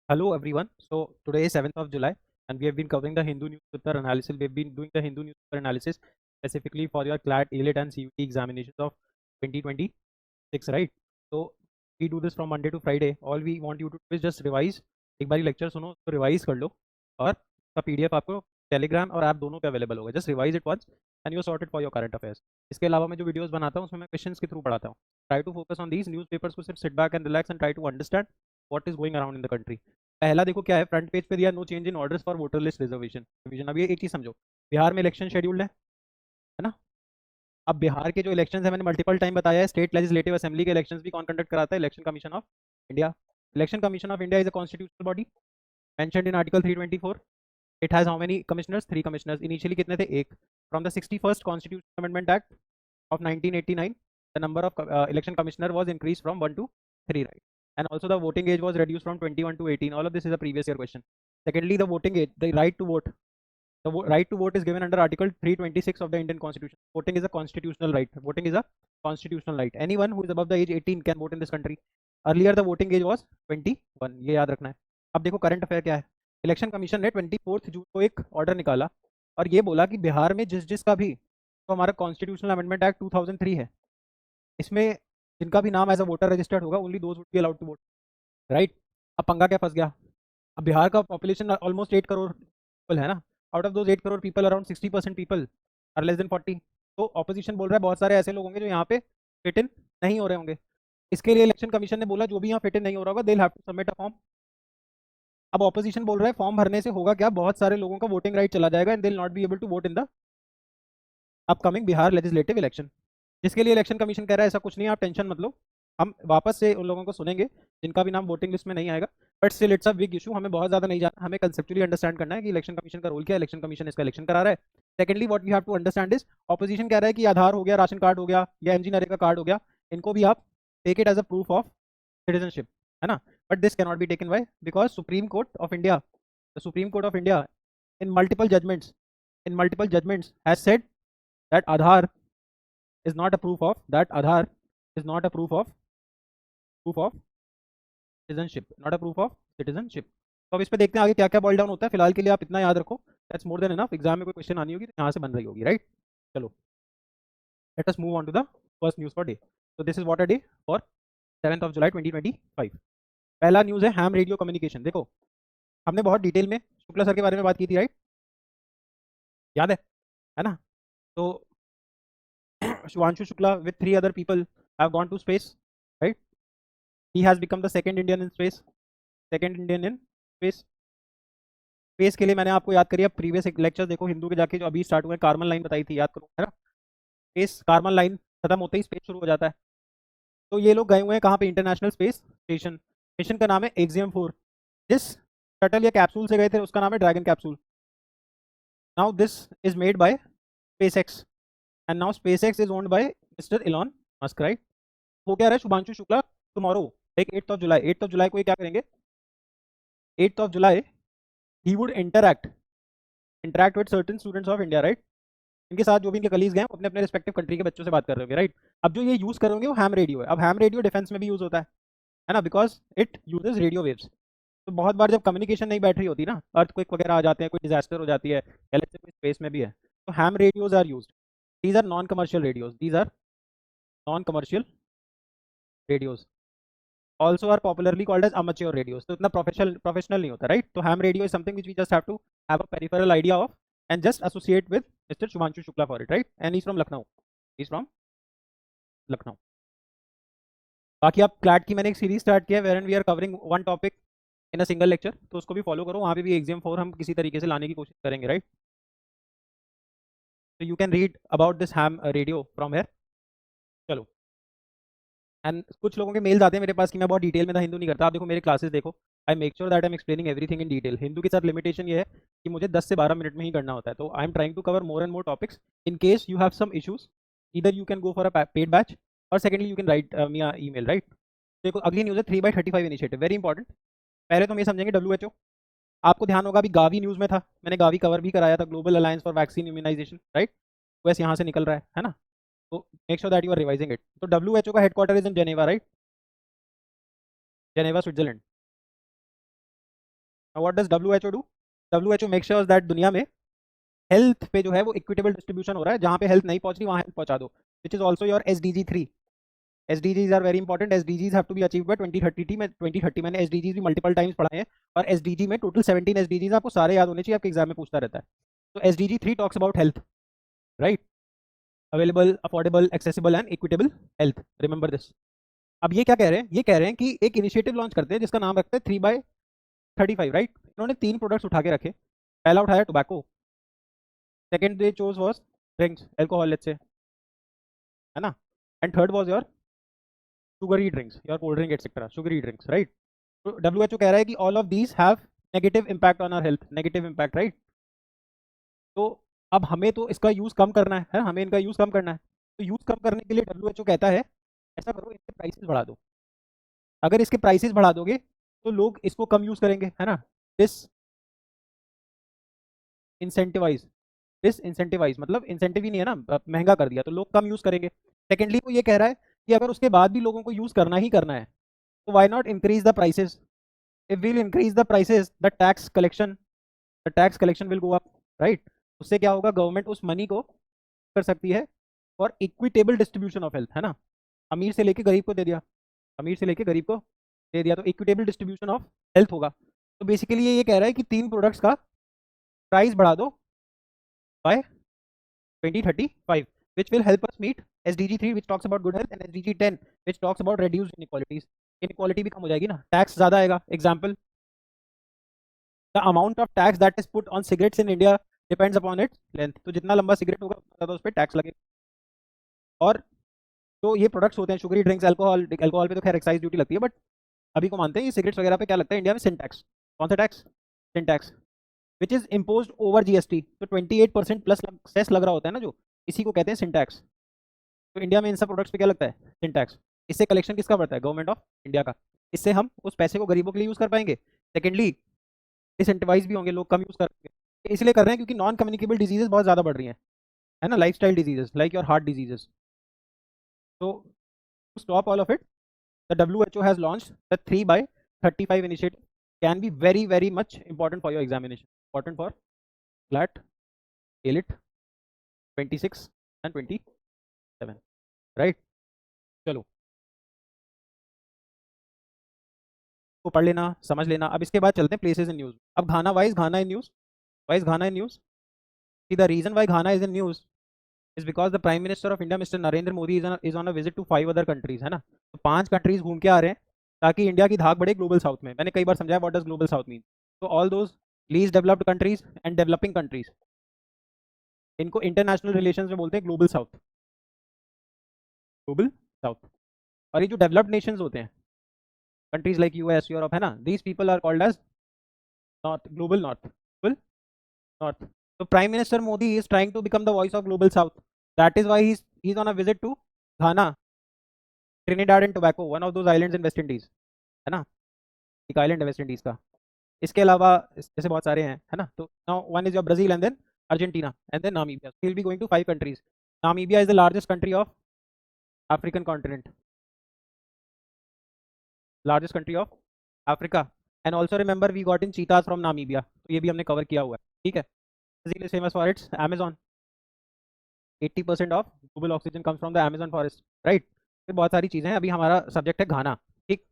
Hello everyone. So today is 7th of July and we have been covering the Hindu newspaper analysis. We've been doing the Hindu newspaper analysis specifically for your CLAT, AILET and CUT examinations of 2026, right? So we do this from Monday to Friday. All we want you to do is just revise. एक बारी lecture सुनो तो revise कर लो और उसका PDF आपको Telegram और app दोनों पे अवेलेबल होगा. Just revise it once and you're sorted for your current affairs. इसके अलावा मैं जो वीडियोस बनाता हूँ उसमें मैं क्वेश्चंस के थ्रू पढ़ाता हूँ. Try to focus on these newspapers को सिर्फ sit back and relax and try to understand what is going around in the country. पहला देखो क्या है, फ्रंट पेज पे दिया no change in orders for voter list reservation division. अब ये एक चीज समझो, बिहार में इलेक्शन शेड्यूल्ड है ना. अब बिहार के जो इलेक्शंस है मैंने मल्टीपल टाइम बताया है, स्टेट लेजिस्लेटिव असेंबली के इलेक्शंस भी कौन कंडक्ट कराता है? Election commission of India. Election commission of India is a constitutional body mentioned in article 324. It has how many commissioners? 3 commissioners. Initially कितने थे? एक. From the 61st constitutional amendment act of 1989 the number of election commissioner was increased from 1 to 3, right? And also the voting age was reduced from 21 to 18. All of this is a previous year question. Secondly, the voting age, the right to vote, right to vote is given under article 326 of the Indian constitution. Voting is a constitutional right. Voting is a constitutional right. Anyone who is above the age 18 can vote in this country. Earlier the voting age was 21. ये याद रखना है. अब देखो current affair क्या है. Election commission ने 24 जून को एक ऑर्डर निकाला और ये बोला कि बिहार में जिसका भी, तो हमारा कॉन्स्टिट्यूशनल अमेंडमेंट एक्ट 2003 है, इसमें जिनका भी नाम एज अ वोटर रजिस्टर्ड होगा only those would be allowed to vote, right. अब पंगा क्या फंस गया. अब बिहार का पॉपुलेशन ऑलमोस्ट 8 करोड़ पीपल है ना. Out of those 8 crore people around 60% people are less than 40. तो ऑपोजिशन बोल रहा है बहुत सारे ऐसे लोग होंगे जो यहाँ पे फिट इन नहीं हो रहे होंगे. इसके लिए इलेक्शन कमीशन ने बोला जो भी यहाँ फिट इन नहीं हो रहा होगा they will have to submit a form. अब ऑपोजिशन बोल रहा है फॉर्म भरने से होगा क्या? बहुत सारे लोगों का वोटिंग राइट चला जाएगा and they will not be able to vote in the upcoming Bihar legislative election. जिसके लिए इलेक्शन कमीशन कह रहा है ऐसा कुछ नहीं, आप टेंशन मत लो, हम वापस से उन लोगों को सुनेंगे जिनका भी नाम वोटिंग लिस्ट में नहीं आएगा. But still it's a big issue. हमें बहुत ज़्यादा नहीं जाना, हमें कंसेप्चुअली अंडरस्टैंड करना है कि इलेक्शन कमीशन का रोल क्या है. इलेक्शन कमीशन इसका इलेक्शन करा रहा है. Secondly what we have to understand is opposition कह रहा है कि आधार हो गया, राशन कार्ड हो गया या एमजी नरेगा कार्ड हो गया, इनको भी आप take it as a proof of citizenship, है ना. But this can not be taken by because supreme court of India, the supreme court of India in multiple judgments, has said that Aadhaar is not a proof of, proof of citizenship, not a proof of citizenship. तो अब इस पे देखते हैं आगे क्या क्या boil down होता है. फिलहाल के लिए आप इतना याद रखो, that's more than enough. Exam में कोई क्वेश्चन आनी होगी तो यहाँ से बन रही होगी, राइट. चलो let us move on to the first news for day. तो this is what a day for 7th of July 2025. पहला न्यूज़ है हैम रेडियो कम्युनिकेशन. देखो हमने बहुत डिटेल में शुक्ला सर के बारे में बात की थी, राइट, याद है ना. तो Shubhanshu Shukla with 3 other people have gone to space, right? He has become the second Indian in space. Space के लिए मैंने आपको याद करिए प्रीवियस लेक्चर देखो हिंदू के जाके जो अभी स्टार्ट हुए, कार्बन लाइन बताई थी, याद करो, है ना. स्पेस कार्बन लाइन खत्म होते ही स्पेस शुरू हो जाता है. तो ये लोग गए हुए हैं कहाँ पे? International space station. मिशन का नाम है एक्सियम 4. जिस शटल या कैप्सूल से गए थे उसका नाम है dragon capsule. Now this is made by SpaceX and now SpaceX is owned by Mr. Elon Musk, right? वो क्या रहा है Shubhanshu Shukla tomorrow like 8th of July को ये क्या करेंगे? 8th of July he would interact with certain students of India, right. इनके साथ जो भी इनके कलीग्स हैं अपने अपने रिस्पेक्टिव कंट्री के बच्चों से बात कर रहे होंगे, राइट. अब जो ये यूज कर रहे होंगे वो हैम रेडियो है. अब हैम रेडियो डिफेंस में भी यूज होता है ना, because it uses radio waves. तो बहुत बार जब कम्युनिकेशन नहीं बैठ रही होती ना, अर्थक्वेक वगैरह आ जाते हैं, कोई डिजास्टर हो जाती है, या लेट्स से कोई स्पेस में भी है, तो ham radios are used. These are non-commercial radios. Also are popularly called as amateur radios. तो इतना प्रोफेशनल नहीं होता, right? तो ham radio is something which we just have to have a peripheral idea of and just associate with Mr. Shubhanshu Shukla for it, right? And he's from Lucknow. बाकी आप CLAT की मैंने एक series start किया है wherein we are covering one topic in a single lecture, तो उसको भी फॉलो करो. वहाँ पे भी एग्जाम 4 हम किसी तरीके से लाने की कोशिश करेंगे, राइट. तो you can read about this ham radio from here. चलो, एंड कुछ लोगों के मेल्स आते हैं मेरे पास कि मैं बहुत डिटेल में था हिंदू नहीं करता. आप देखो मेरे क्लासेस देखो, I make sure that I am explaining everything in detail. Hindu के साथ लिमिटेशन ये है कि मुझे 10 से 12 मिनट में ही करना होता है. तो I am trying to cover more and more topics. In case you have some issues, either you can go for a paid batch और secondly you can write me email, right. देखो अगली news है 3/35 initiative, very important. पहले तो हम ये समझेंगे WHO. आपको ध्यान होगा अभी गावी न्यूज़ में था, मैंने गावी कवर भी कराया था, global alliance for vaccine immunization, right. वैसे यहाँ से निकल रहा है ना. तो make sure that you are revising it. तो WHO का headquarter is in Geneva, right, Geneva Switzerland. What does WHO डू? WHO मेक श्योर दैट दुनिया में हेल्थ पे जो है वो इक्विटेबल डिस्ट्रीब्यूशन हो रहा है, जहाँ पे हेल्थ नहीं पहुंच रही वहाँ हेल्थ पहुंचा दो, which is also your SDG 3. SDGs are very important. SDGs have to be achieve by 2030. में 2030 मैंने SDGs भी मल्टीपल टाइम्स पढ़ाए हैं, और SDG में टोटल 17 SDGs आपको सारे याद होने चाहिए, आपके एग्जाम में पूछता रहता है. तो SDG 3 talks about health, right? Available, affordable, accessible and equitable health. Remember this. अब ये क्या कह रहे हैं? ये कह रहे हैं कि एक इनिशिएटिव लॉन्च करते हैं जिसका नाम रखते हैं 3/35, राइट? इन्होंने 3 प्रोडक्ट्स उठा के रखे. पहला उठाया tobacco, second they chose was drinks, alcohol let's say, है ना, and third was your sugary drinks, your cold drink etc, sugary drinks, right? तो WHO कह रहा है कि all of these have negative impact on our health, negative impact, right? तो अब हमें तो इसका यूज कम करना है, हमें इनका यूज कम करना है. तो यूज कम करने के लिए WHO कहता है ऐसा करो, इसके प्राइसेस बढ़ा दो. अगर इसके प्राइसेस बढ़ा दोगे तो लोग इसको कम यूज करेंगे, है ना. दिस इंसेंटिवाइज, दिस इंसेंटिवाइज मतलब इंसेंटिव ही नहीं है ना, महंगा कर दिया तो लोग कम यूज करेंगे. सेकेंडली वो ये कह रहा है कि अगर उसके बाद भी लोगों को यूज करना ही करना है तो why not increase the prices. If will increase the prices the tax collection will go up, right? उससे क्या होगा? गवर्नमेंट उस मनी को कर सकती है for equitable distribution of health, है ना. अमीर से लेके गरीब को दे दिया, अमीर से लेके गरीब को दे दिया, तो इक्विटेबल डिस्ट्रीब्यूशन ऑफ हेल्थ होगा. तो बेसिकली ये कह रहा है कि 3 प्रोडक्ट्स का प्राइस बढ़ा दो bye 2035, which will help us meet SDG 3 which talks about good health and SDG 10 which talks about reduced inequalities. inequality भी कम हो जाएगी ना, टैक्स ज़्यादा आएगा. Example, the amount of tax that is put on cigarettes in India depends upon its length. तो जितना लंबा cigarette होगा उतना ज़्यादा उस पर टैक्स लगेगा. और तो ये प्रोडक्ट्स होते हैं शुगरी ड्रिंक्स, अल्कोहल, अल्कोहल पे तो खैर एक्साइज ड्यूटी लगती है, बट अभी को मानते हैं ये सिगरेट्स वगैरह पे क्या लगता है इंडिया में? Sin tax. कौन सा tax? Sin tax, which is impose over GST. तो 28% प्लस सेस लग रहा होता है ना, जो इसी को कहते हैं सिन टैक्स. तो इंडिया में इन सब प्रोडक्ट्स पे क्या लगता है? सिन टैक्स. इससे कलेक्शन किसका बढ़ता है? गवर्नमेंट ऑफ इंडिया का. इससे हम उस पैसे को गरीबों के लिए यूज़ कर पाएंगे. सेकेंडली डिसेंटिवाइज भी होंगे, लोग कम यूज़ करेंगे. इसलिए कर रहे हैं क्योंकि नॉन कम्युनिकेबल डिजीजेज बहुत ज़्यादा बढ़ रही हैं, है ना, life style diseases like your heart diseases. तो to stop all of it, the WHO has launched the 3/35 initiative. Can be very very much important for your examination, important for CLAT, AILET 26 and 27, right? चलो को पढ़ लेना, समझ लेना. अब इसके बाद चलते हैं प्लेसेस इन न्यूज़. अब Ghana wise, Ghana in news, wise Ghana in news. The reason why Ghana is in news is because the Prime Minister of India, Mr. Narendra Modi, is on a visit to 5 other countries, है ना. तो 5 countries घूम के आ रहे हैं ताकि India की धाक बढ़े ग्लोबल साउथ में. मैंने कई बार समझाया what does global south mean. तो all those least developed countries and developing countries, इनको इंटरनेशनल रिलेशंस में बोलते हैं ग्लोबल साउथ, ग्लोबल साउथ. और ये जो डेवलप्ड नेशंस होते हैं, कंट्रीज लाइक US, यूरोप, है ना, these people are called as north, global north, global north. तो prime minister Modi is trying to become the voice of global south. That is why he is on a visit to Ghana, Trinidad and Tobago, one of those islands in West Indies, है ना, एक island है West Indies का. इसके अलावा जैसे बहुत सारे हैं, है ना. तो now one is your Brazil and then Argentina and then Namibia. He will be going to 5 countries. Namibia is the largest country of African continent, largest country of Africa. And also remember we got in cheetahs from Namibia. तो ये भी हमने cover किया हुआ है, ठीक है. Brazil is famous for it's Amazon. 80% of global oxygen comes from the Amazon forest, right. फिर बहुत सारी चीज़ें हैं. अभी हमारा सब्जेक्ट है घाना, ठीक.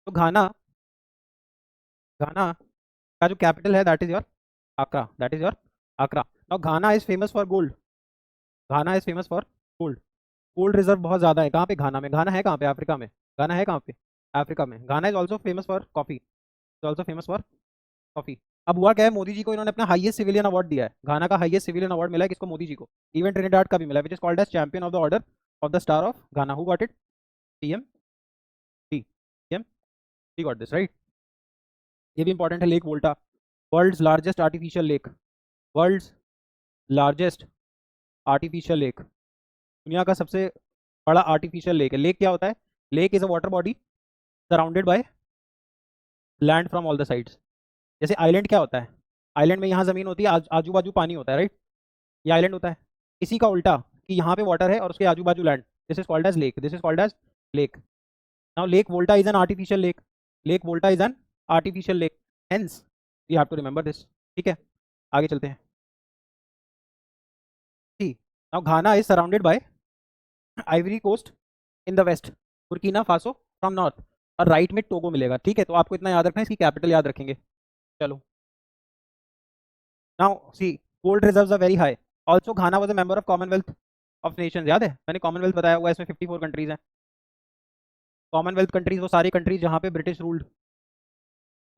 तो घाना, घाना का जो कैपिटल है that is your Accra, that is your Accra. Now Ghana is famous for gold, Ghana is famous for gold. Gold reserve बहुत ज़्यादा है. कहाँ पे? घाना में. घाना है कहाँ पे? अफ्रीका में. घाना है कहाँ पे? अफ्रीका में. Ghana is also famous for coffee, is also famous for coffee. अब हुआ क्या है, मोदी जी को इन्होंने अपना हाईएस्ट सिविलियन अवार्ड दिया है. घाना का हाईएस्ट सिविलियन अवार्ड मिला है किसको? मोदी जी को. इवन ट्रिनिडाड का भी मिला है, which is called as champion of the order of the star of Ghana. Who got it? PM PM we got this, right. ये भी इंपॉर्टेंट है. Lake Volta, world's largest artificial lake, world's largest artificial lake, दुनिया का सबसे बड़ा artificial lake है. Lake क्या होता है? Lake is a water body surrounded by land from all the sides. जैसे आइलैंड क्या होता है? आइलैंड में यहाँ ज़मीन होती है, आजू बाजू पानी होता है, राइट. ये आइलैंड होता है. इसी का उल्टा कि यहाँ पे वाटर है और उसके आजू बाजू land, this is called as lake, this is called as lake. Now lake Volta is an artificial lake, lake Volta is an artificial lake. Hence you have to remember this, ठीक है। आगे चलते हैं। See, now Ghana is surrounded by Ivory Coast in the west, Burkina Faso from north, और right में Togo मिलेगा, ठीक है। तो आपको इतना याद रखना है, इसकी कैपिटल याद रखेंगे। चलो, now see, gold reserves are very high. Also Ghana was a member of Commonwealth of nations, याद है मैंने कॉमनवेल्थ बताया हुआ है, इसमें 54 कंट्रीज हैं। कॉमनवेल्थ कंट्रीज वो सारी कंट्रीज जहाँ पे ब्रिटिश रूल्ड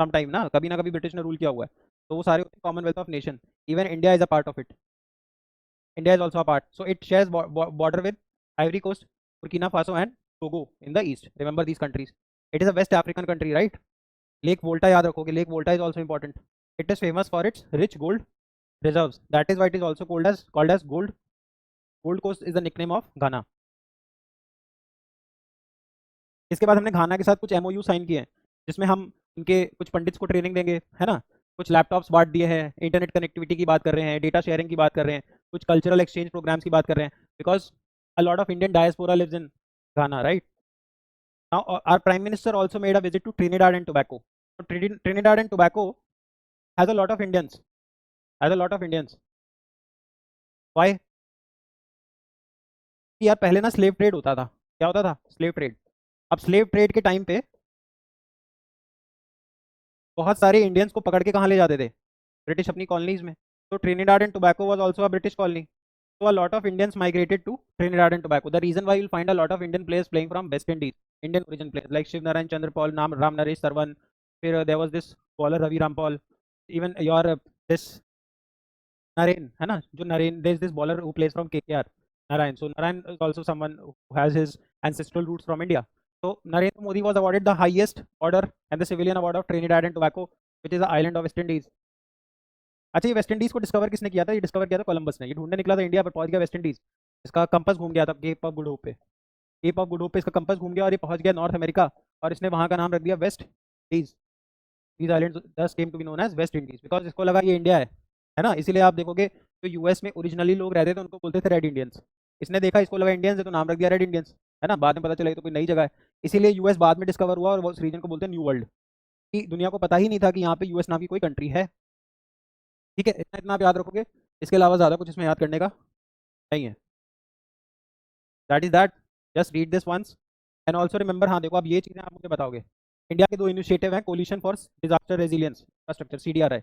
सम टाइम, ना कभी ब्रिटिश ने रूल किया हुआ है, तो वो सारे होते हैं commonwealth of nation. Even India is a part of it, India is also a part, so it shares border with Ivory Coast, Burkina Faso and Togo in the east. Remember these countries. It is a west African country, right. Lake Volta याद रखोगे, lake Volta is also important. It is famous for its rich gold reserves, that is why it is also called as gold coast is the nickname of Ghana. इसके बाद हमने घाना के साथ कुछ MOU sign किए हैं, जिसमें हम उनके कुछ पंडित्स को ट्रेनिंग देंगे, है ना। कुछ लैपटॉप्स बांट दिए हैं, इंटरनेट कनेक्टिविटी की बात कर रहे हैं, डेटा शेयरिंग की बात कर रहे हैं, कुछ कल्चरल एक्सचेंज प्रोग्राम्स की बात कर रहे हैं, because a lot of Indian diaspora lives in Ghana, right. Now our prime minister also made a visit to Trinidad and Tobago. So Trinidad and Tobago has a lot of Indians, has a lot of Indians. Why? कि यार पहले ना slave trade होता था। क्या होता था? Slave trade. अब स्लेव ट्रेड के टाइम पे बहुत सारे इंडियंस को पकड़ के कहाँ ले जाते थे? ब्रिटिश अपनी कॉलोनीज में। तो Trinidad and tobacco was also a British colony, so a lot of Indians migrated to Trinidad and Tobago. The reason why you'll find a lot of Indian players playing from West Indies, Indian origin players like Shiv Narayan Chandrapal, Ram Naresh Sarwan, फिर there was this bowler Ravi Rampal, even your this Naren, है ना, जो Naren, there's this bowler who plays from KKR, Narayan. So Narayan is also someone who has his ancestral roots from India. So Narendra Modi was awarded the highest order and the civilian award of Trinidad and Tobago, which is the island of West Indies. अच्छा, ये West Indies को discover किसने किया था? ये discover किया था Columbus ने। ये ढूंढने निकला था इंडिया पर, पहुंच गया वेस्ट इंडीज, इसका कंपास घूम गया था केप ऑफ गुड होप पे। केप ऑफ गुड होप पे इसका कंपास घूम गया और ये पहुंच गया नॉर्थ अमेरिका, और इसने वहां का नाम रख दिया West Indies. These islands thus came to be known as West Indies, because इसको लगा ये इंडिया है ना। इसीलिए आप देखोगे जो यूएस में ओरिजिनली लोग रहते थे उनको बोलते थे रेड इंडियंस। इसने देखा इसको लगा इंडियंस है तो नाम रख दिया रेड इंडियंस, है ना। बाद में पता चला ये तो कोई नई जगह है, इसीलिए यूएस बाद में डिस्कवर हुआ, और उस रीजन को बोलते हैं न्यू वर्ल्ड। कि दुनिया को पता ही नहीं था कि यहाँ पे यूएस नाम की कोई कंट्री है, ठीक है। इतना इतना आप याद रखोगे, इसके अलावा ज़्यादा कुछ इसमें याद करने का नहीं है। That is that, just read this once and also remember. हाँ देखो, अब ये चीज़ें आप मुझे बताओगे। इंडिया के दो इनिशिएटिव हैं, coalition for disaster resilience infrastructure, CDRI,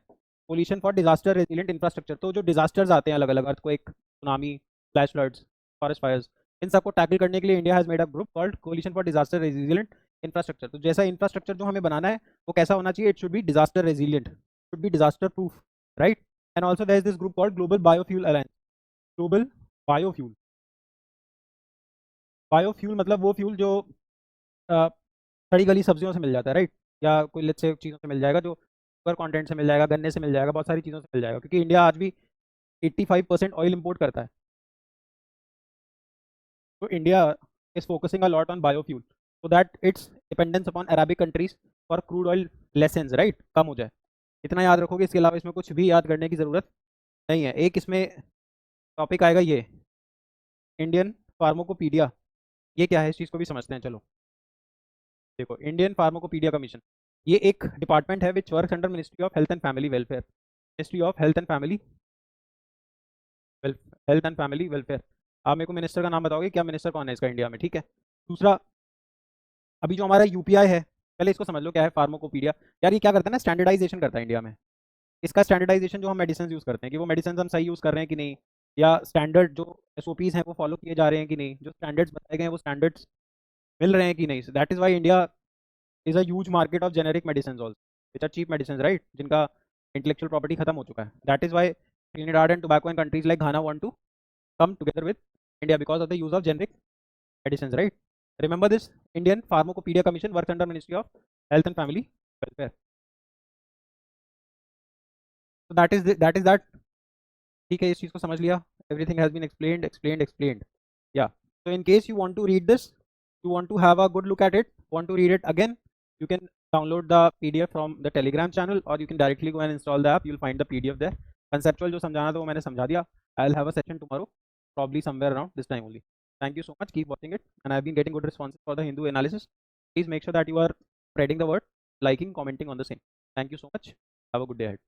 coalition for disaster resilient infrastructure. तो जो डिजास्टर्स आते हैं अलग अलग, earthquake, tsunami, flash floods, forest fires, इन सबको टैकल करने के लिए India has made a group called coalition for disaster resilient infrastructure. तो जैसा इंफ्रास्ट्रक्चर जो हमें बनाना है वो कैसा होना चाहिए? It should be disaster resilient, should be disaster proof, right. And also there is this group called global biofuel alliance. Global biofuel, biofuel मतलब वो फ्यूल जो सड़ी गली सब्जियों से मिल जाता है, राइट, या कोई लेट्स से चीज़ों से मिल जाएगा, जो शुगर कंटेंट से मिल जाएगा, गन्ने से मिल जाएगा, बहुत सारी चीज़ों से मिल जाएगा, क्योंकि इंडिया आज भी 85% ऑयल इंपोर्ट करता है। तो India is focusing a lot on biofuel so that its dependence upon Arabic countries for crude oil lessens, right, कम हो जाए। इतना याद रखोगे, इसके अलावा इसमें कुछ भी याद करने की ज़रूरत नहीं है। एक इसमें टॉपिक आएगा ये इंडियन फार्माकोपीडिया, ये क्या है इस चीज़ को भी समझते हैं। चलो देखो, इंडियन फार्माकोपीडिया कमीशन, ये एक डिपार्टमेंट है which works under ministry of health and family welfare, ministry of health and family health and family welfare. आप मेरे को मिनिस्टर का नाम बताओगे, क्या मिनिस्टर कौन है इसका इंडिया में, ठीक है। दूसरा, अभी जो हमारा यूपीआई है, पहले इसको समझ लो क्या है फार्माकोपीडिया। यार ये क्या करता है ना, स्टैंडर्डाइजेशन करता है इंडिया में। इसका स्टैंडर्डाइजेशन, जो हम मेडिसिन यूज़ करते हैं, कि वो मेडिसिन हम सही यूज़ कर रहे हैं कि नहीं, या स्टैंडर्ड जो SOPs हैं वो फॉलो किए जा रहे हैं कि नहीं, जो स्टैंडर्ड्स बताए गए हैं वो स्टैंडर्ड्स मिल रहे हैं कि नहीं। That is why India is a huge market of generic medicine also, which are cheap medicine, right, जिनका इंटेलेक्चुअल प्रॉपर्टी खत्म हो चुका है। That is why Trinidad and Tobago and countries like Ghana want to come together with India because of the use of generic medicines, right? Remember this, Indian Pharmacopedia Commission works under Ministry of Health and Family Welfare. So that is that, ठीक है, इस चीज़ को समझ लिया। Everything has been explained. Yeah. So in case you want to read this, you want to have a good look at it, want to read it again, you can download the PDF from the Telegram channel, or you can directly go and install the app. You'll find the PDF there. Conceptual जो समझाना था वो मैंने समझा दिया. I'll have a session tomorrow, probably somewhere around this time only. Thank you so much. Keep watching it, and I've been getting good responses for the Hindu analysis. Please make sure that you are spreading the word, liking, commenting on the same. Thank you so much. Have a good day ahead.